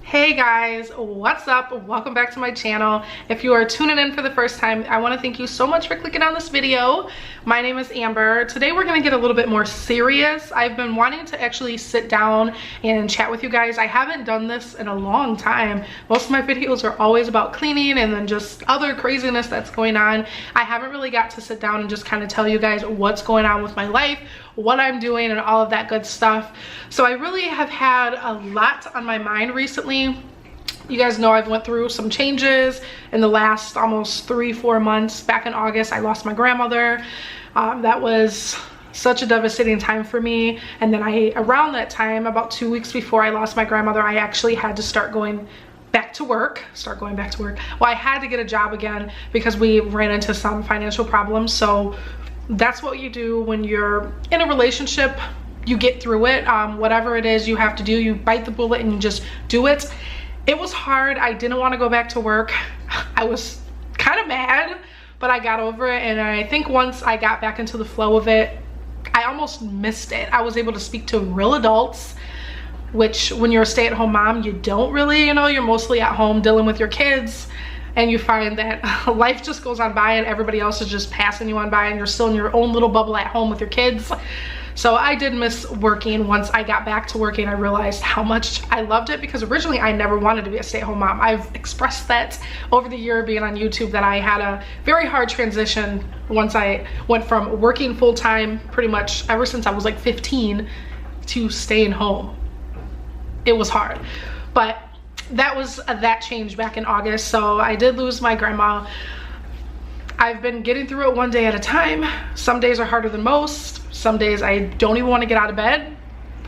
Hey guys, what's up? Welcome back to my channel. If you are tuning in for the first time, I want to thank you so much for clicking on this video. My name is Amber. Today we're going to get a little bit more serious. I've been wanting to actually sit down and chat with you guys. I haven't done this in a long time. Most of my videos are always about cleaning and then just other craziness that's going on. I haven't really got to sit down and just kind of tell you guys what's going on with my life, what I'm doing, and all of that good stuff. So I really have had a lot on my mind recently. You guys know I've went through some changes in the last almost 3-4 months. Back in August, I lost my grandmother. That was such a devastating time for me. And then around that time, about 2 weeks before I lost my grandmother, I actually had to start going back to work. Well, I had to get a job again because we ran into some financial problems. So that's what you do when you're in a relationship. You get through it. Whatever it is you have to do, you bite the bullet and you just do it. It was hard. I didn't want to go back to work. I was kind of mad, but I got over it. And I think once I got back into the flow of it, I almost missed it. I was able to speak to real adults, which when you're a stay-at-home mom, you don't really, you're mostly at home dealing with your kids. And you find that life just goes on by and everybody else is just passing you on by and you're still in your own little bubble at home with your kids. So I did miss working. Once I got back to working, I realized how much I loved it, because originally I never wanted to be a stay-at-home mom. I've expressed that over the year being on YouTube, that I had a very hard transition once I went from working full-time pretty much ever since I was like 15 to staying home. It was hard, but that was that change back in August. So I did lose my grandma. I've been getting through it one day at a time. Some days are harder than most. Some days I don't even want to get out of bed.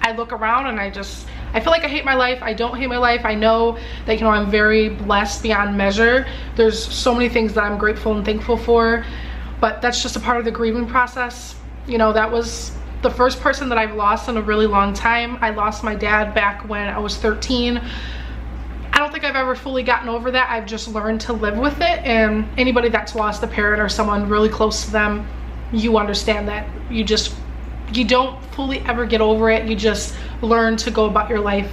I look around and I feel like I hate my life. I don't hate my life. I know that, I'm very blessed beyond measure. There's so many things that I'm grateful and thankful for, but that's just a part of the grieving process. That was the first person that I've lost in a really long time. I lost my dad back when I was 13. I don't think I've ever fully gotten over that. I've just learned to live with it. And anybody that's lost a parent or someone really close to them, you understand that you don't fully ever get over it. You just learn to go about your life.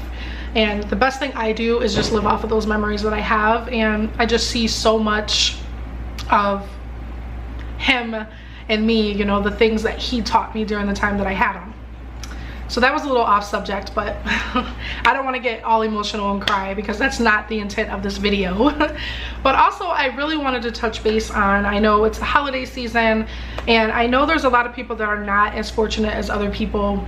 And the best thing I do is just live off of those memories that I have. And I just see so much of him and me, the things that he taught me during the time that I had him. So that was a little off subject, but I don't want to get all emotional and cry because that's not the intent of this video. But also I really wanted to touch base on, I know it's the holiday season and I know there's a lot of people that are not as fortunate as other people.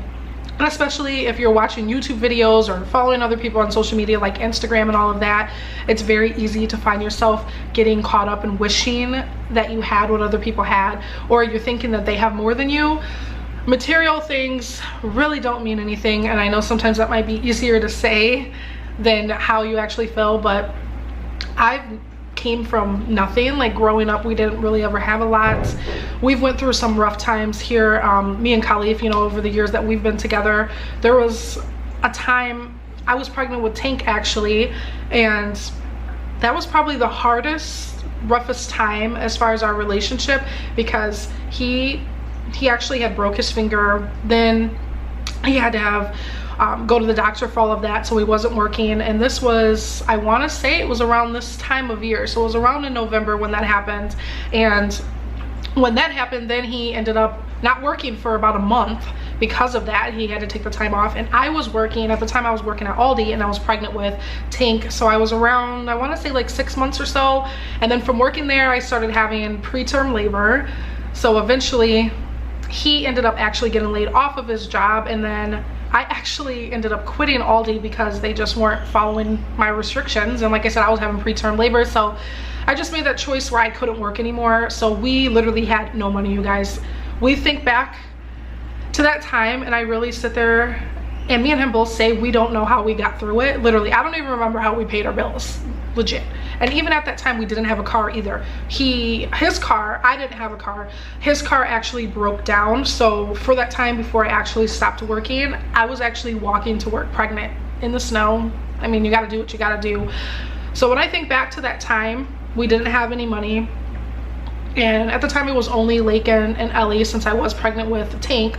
And especially if you're watching YouTube videos or following other people on social media like Instagram and all of that, it's very easy to find yourself getting caught up in wishing that you had what other people had, or you're thinking that they have more than you. Material things really don't mean anything, and I know sometimes that might be easier to say than how you actually feel, but I came from nothing. Like growing up, we didn't really ever have a lot. We've went through some rough times here, me and Khalif, over the years that we've been together. There was a time I was pregnant with Tank actually, and that was probably the roughest time as far as our relationship, because he actually had broke his finger. Then he had to have go to the doctor for all of that, so he wasn't working. And this was, I want to say it was around this time of year, so it was around in November when that happened. And when that happened, then he ended up not working for about a month. Because of that, he had to take the time off, and I was working at the time. I was working at Aldi and I was pregnant with Tank, so I was around, I want to say like 6 months or so. And then from working there, I started having preterm labor. So eventually he ended up actually getting laid off of his job, and then I actually ended up quitting Aldi because they just weren't following my restrictions. And like I said, I was having preterm labor, so I just made that choice where I couldn't work anymore. So we literally had no money, you guys. We think back to that time and I really sit there, and me and him both say we don't know how we got through it. Literally, I don't even remember how we paid our bills, legit. And even at that time, we didn't have a car either. His car, I didn't have a car. His car actually broke down. So for that time before I actually stopped working, I was actually walking to work pregnant in the snow. I mean, you gotta do what you gotta do. So when I think back to that time, we didn't have any money. And at the time it was only Lakin and Ellie, since I was pregnant with Tank.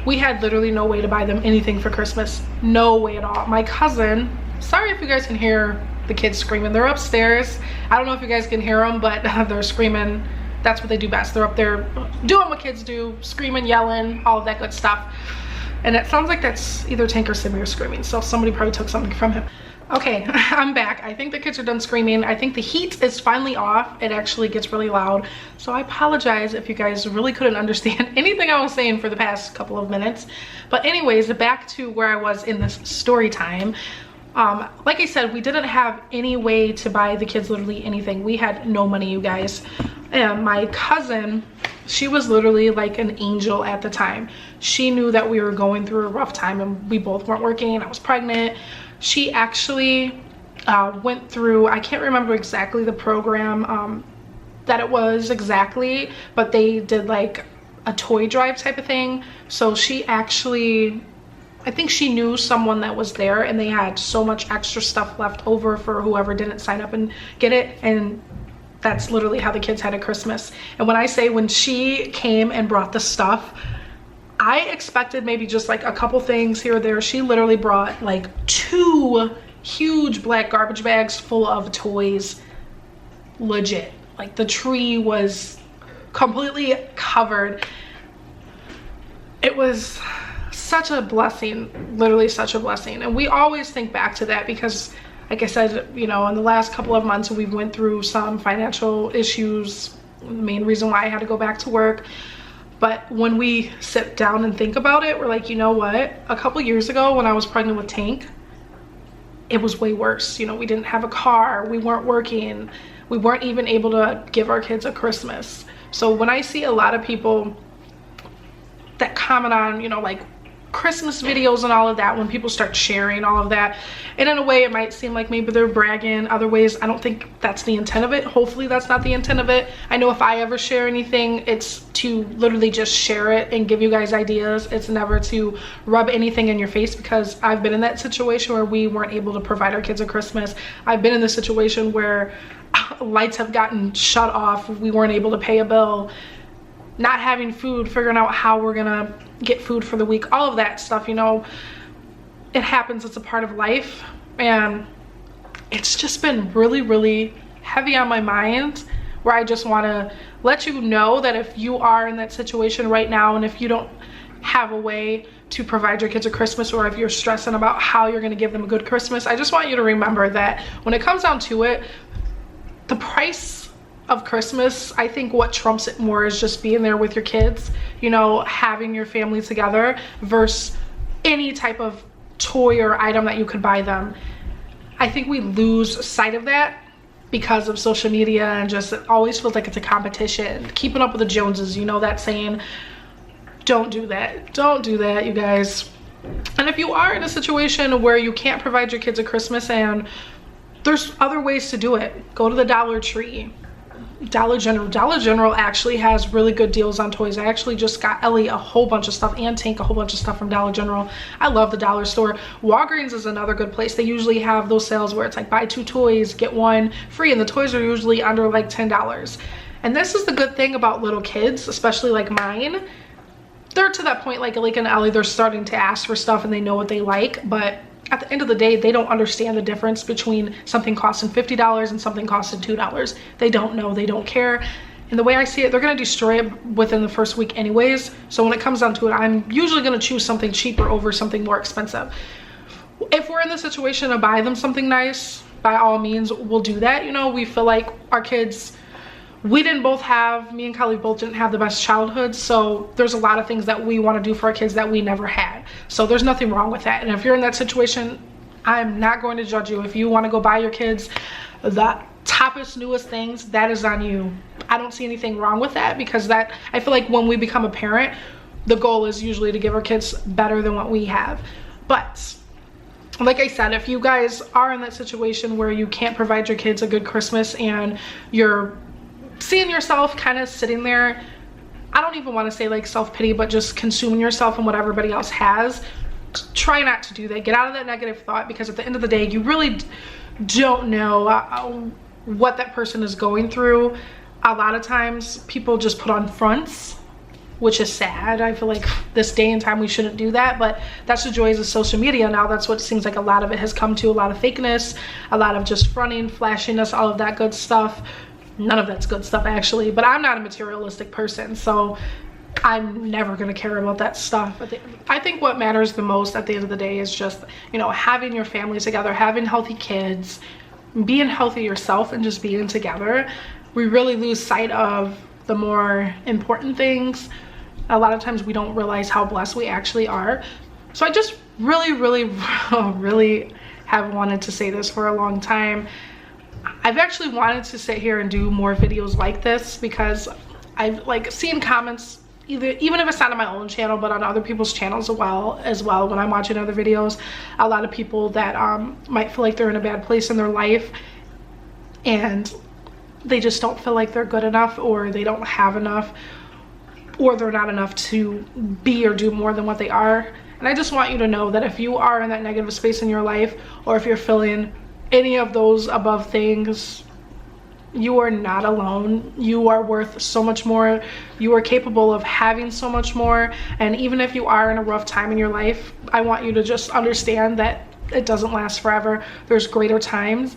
We had literally no way to buy them anything for Christmas. No way at all. My cousin Sorry if you guys can hear the kids screaming. They're upstairs. I don't know if you guys can hear them, but they're screaming. That's what they do best. They're up there doing what kids do, screaming, yelling, all of that good stuff. And it sounds like that's either Tank or Samir screaming, so somebody probably took something from him. Okay, I'm back. I think the kids are done screaming. I think the heat is finally off. It actually gets really loud. So I apologize if you guys really couldn't understand anything I was saying for the past couple of minutes. But anyways, back to where I was in this story time. Like I said, we didn't have any way to buy the kids literally anything. We had no money, you guys. And my cousin, she was literally like an angel at the time. She knew that we were going through a rough time and we both weren't working. I was pregnant. She actually went through, I can't remember exactly the program that it was exactly, but they did like a toy drive type of thing. So she actually, I think she knew someone that was there and they had so much extra stuff left over for whoever didn't sign up and get it. And that's literally how the kids had a Christmas. And when I say when she came and brought the stuff, I expected maybe just like a couple things here or there. She literally brought like 2 huge black garbage bags full of toys. Legit. Like the tree was completely covered. It was such a blessing, literally such a blessing. And we always think back to that because, like I said, you know, in the last couple of months we went through some financial issues. The main reason why I had to go back to work. But when we sit down and think about it, we're like, you know what? A couple years ago when I was pregnant with Tank, it was way worse. You know, we didn't have a car, we weren't working, we weren't even able to give our kids a Christmas. So when I see a lot of people that comment on, you know, like Christmas videos and all of that, when people start sharing all of that, and in a way it might seem like maybe they're bragging. Other ways, I don't think that's the intent of it. Hopefully that's not the intent of it. I know if I ever share anything, it's to literally just share it and give you guys ideas. It's never to rub anything in your face, because I've been in that situation where we weren't able to provide our kids a Christmas. I've been in the situation where lights have gotten shut off, we weren't able to pay a bill, not having food, figuring out how we're gonna get food for the week, all of that stuff. You know, it happens, it's a part of life, and it's just been really heavy on my mind, where I just want to let you know that if you are in that situation right now, and if you don't have a way to provide your kids a Christmas, or if you're stressing about how you're going to give them a good Christmas, I just want you to remember that when it comes down to it, the price of Christmas, I think what trumps it more is just being there with your kids, you know, having your family together, versus any type of toy or item that you could buy them. I think we lose sight of that because of social media, and just it always feels like it's a competition, keeping up with the Joneses, you know that saying. Don't do that. Don't do that, you guys. And if you are in a situation where you can't provide your kids a Christmas, and there's other ways to do it, go to the Dollar Tree, Dollar General. Dollar General actually has really good deals on toys. I actually just got Ellie a whole bunch of stuff, and Tank a whole bunch of stuff from Dollar General. I love the dollar store. Walgreens is another good place. They usually have those sales where it's like buy 2 toys, get 1 free, and the toys are usually under like $10. And this is the good thing about little kids, especially like mine. They're to that point, like and Ellie, they're starting to ask for stuff and they know what they like, but at the end of the day, they don't understand the difference between something costing $50 and something costing $2. They don't know, they don't care. And the way I see it, they're gonna destroy it within the first week anyways. So when it comes down to it, I'm usually gonna choose something cheaper over something more expensive. If we're in the situation to buy them something nice, by all means, we'll do that. You know, we feel like our kids, me and Kylie both didn't have the best childhood, so there's a lot of things that we want to do for our kids that we never had. So there's nothing wrong with that. And if you're in that situation, I'm not going to judge you. If you want to go buy your kids the toppest, newest things, that is on you. I don't see anything wrong with that, because that, I feel like when we become a parent, the goal is usually to give our kids better than what we have. But like I said, if you guys are in that situation where you can't provide your kids a good Christmas, and you're seeing yourself kind of sitting there, I don't even want to say like self-pity, but just consuming yourself and what everybody else has, try not to do that. Get out of that negative thought, because at the end of the day, you really don't know what that person is going through. A lot of times people just put on fronts which is sad. I feel like this day and time we shouldn't do that, but that's the joys of social media now. That's what it seems like a lot of it has come to, a lot of fakeness, a lot of just fronting, flashiness, all of that good stuff. None of that's good stuff actually, but I'm not a materialistic person, so I'm never gonna care about that stuff. I think what matters the most at the end of the day is just, you know, having your family together, having healthy kids, being healthy yourself, and just being together. We really lose sight of the more important things. A lot of times we don't realize how blessed we actually are. So I just really have wanted to say this for a long time. I've actually wanted to sit here and do more videos like this because I've like seen comments, even if it's not on my own channel, but on other people's channels as well when I'm watching other videos. A lot of people that might feel like they're in a bad place in their life and they just don't feel like they're good enough, or they don't have enough, or they're not enough to be or do more than what they are. And I just want you to know that if you are in that negative space in your life, or if you're feeling any of those above things, you are not alone. You are worth so much more. You are capable of having so much more. And even if you are in a rough time in your life, I want you to just understand that it doesn't last forever. There's greater times.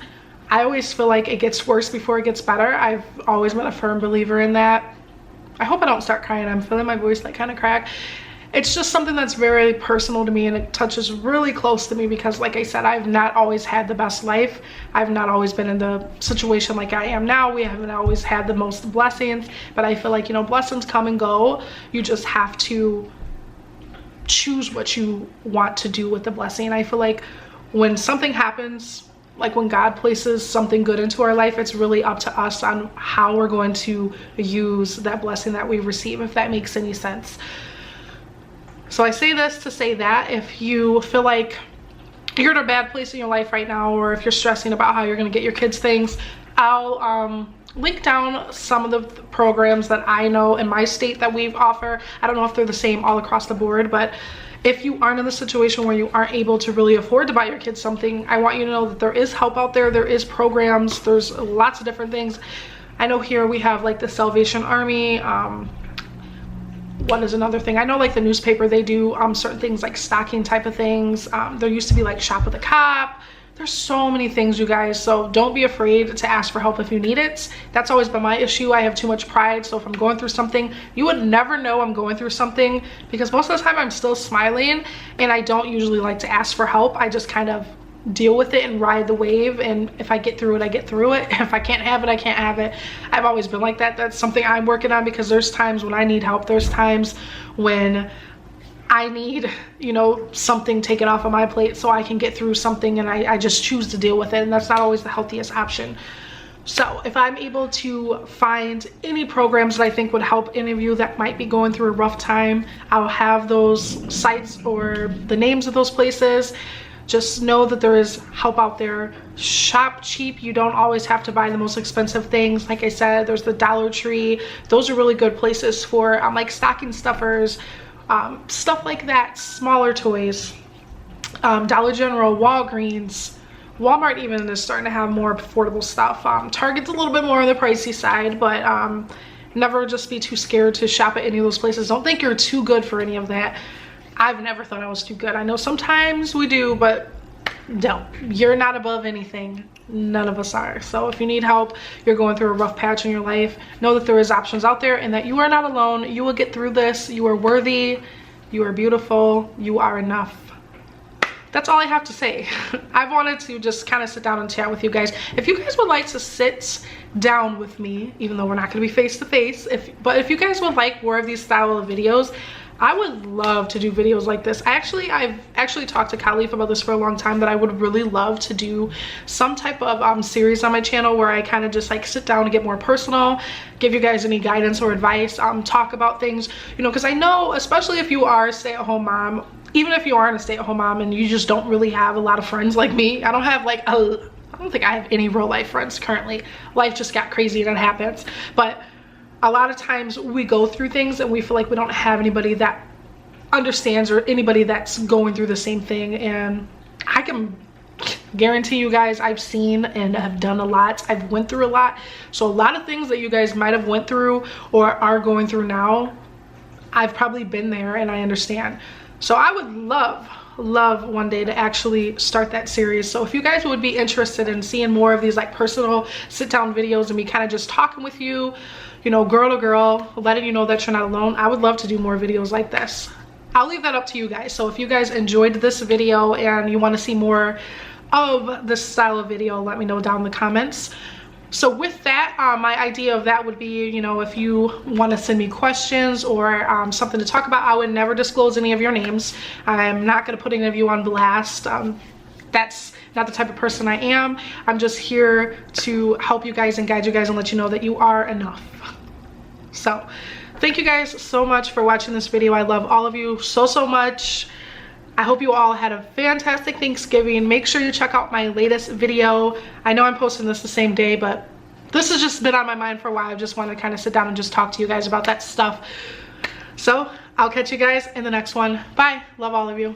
I always feel like it gets worse before it gets better. I've always been a firm believer in that. I hope I don't start crying. I'm feeling my voice like kind of crack. It's just something that's very personal to me, and it touches really close to me because, like I said, I've not always had the best life. I've not always been in the situation like I am now. We haven't always had the most blessings, but I feel like, you know, blessings come and go. You just have to choose what you want to do with the blessing. I feel like when something happens, like when God places something good into our life, it's really up to us on how we're going to use that blessing that we receive, if that makes any sense. So I say this to say that if you feel like you're in a bad place in your life right now, or if you're stressing about how you're going to get your kids things, I'll link down some of the programs that I know in my state that we offer. I don't know if they're the same all across the board, but if you aren't in the situation where you aren't able to really afford to buy your kids something, I want you to know that there is help out there. There is programs. There's lots of different things. I know here we have like the Salvation Army. What is another thing? I know like the newspaper, they do certain things like stocking type of things. There used to be like Shop with a Cop. There's so many things, you guys, so don't be afraid to ask for help if you need it. That's always been my issue. I have too much pride, so if I'm going through something, you would never know I'm going through something because most of the time I'm still smiling, and I don't usually like to ask for help. I just kind of deal with it and ride the wave, and if I get through it, I get through it. If I can't have it, I can't have it. I've always been like that. That's something I'm working on because there's times when I need help. There's times when I need, you know, something taken off of my plate so I can get through something, and I just choose to deal with it, and that's not always the healthiest option. So if I'm able to find any programs that I think would help any of you that might be going through a rough time, I'll have those sites or the names of those places. Just know that there is help out there. Shop cheap. You don't always have to buy the most expensive things. Like I said, there's the Dollar Tree. Those are really good places for like stocking stuffers, stuff like that, smaller toys. Dollar General, Walgreens, Walmart even is starting to have more affordable stuff. Target's a little bit more on the pricey side, but never just be too scared to shop at any of those places. Don't think you're too good for any of that. I've never thought I was too good. I know sometimes we do, but don't. You're not above anything. None of us are. So if you need help, you're going through a rough patch in your life, know that there is options out there and that you are not alone. You will get through this. You are worthy. You are beautiful. You are enough. That's all I have to say. I wanted to just kind of sit down and chat with you guys. If you guys would like to sit down with me, even though we're not going to be face to face, but if you guys would like more of these style of videos, I would love to do videos like this. I've actually talked to Khalif about this for a long time, that I would really love to do some type of series on my channel where I kind of just like sit down and get more personal, give you guys any guidance or advice, talk about things, you know, because I know, especially if you are a stay-at-home mom, even if you aren't a stay-at-home mom and you just don't really have a lot of friends like me. I don't have like I don't think I have any real life friends currently. Life just got crazy and it happens. But a lot of times we go through things and we feel like we don't have anybody that understands or anybody that's going through the same thing. And I can guarantee you guys, I've seen and have done a lot. I've went through a lot. So a lot of things that you guys might have went through or are going through now, I've probably been there and I understand. So I would love one day to actually start that series. So if you guys would be interested in seeing more of these like personal sit down videos and me kind of just talking with you, you know, girl to girl, letting you know that you're not alone, I would love to do more videos like this. I'll leave that up to you guys. So if you guys enjoyed this video and you want to see more of this style of video, let me know down in the comments. So with that, my idea of that would be, you know, if you want to send me questions or something to talk about, I would never disclose any of your names. I'm not going to put any of you on blast. That's not the type of person I am. I'm just here to help you guys and guide you guys and let you know that you are enough. So thank you guys so much for watching this video. I love all of you so much. I hope you all had a fantastic Thanksgiving. Make sure you check out my latest video. I know I'm posting this the same day, but this has just been on my mind for a while. I just want to kind of sit down and just talk to you guys about that stuff. So I'll catch you guys in the next one. Bye. Love all of you.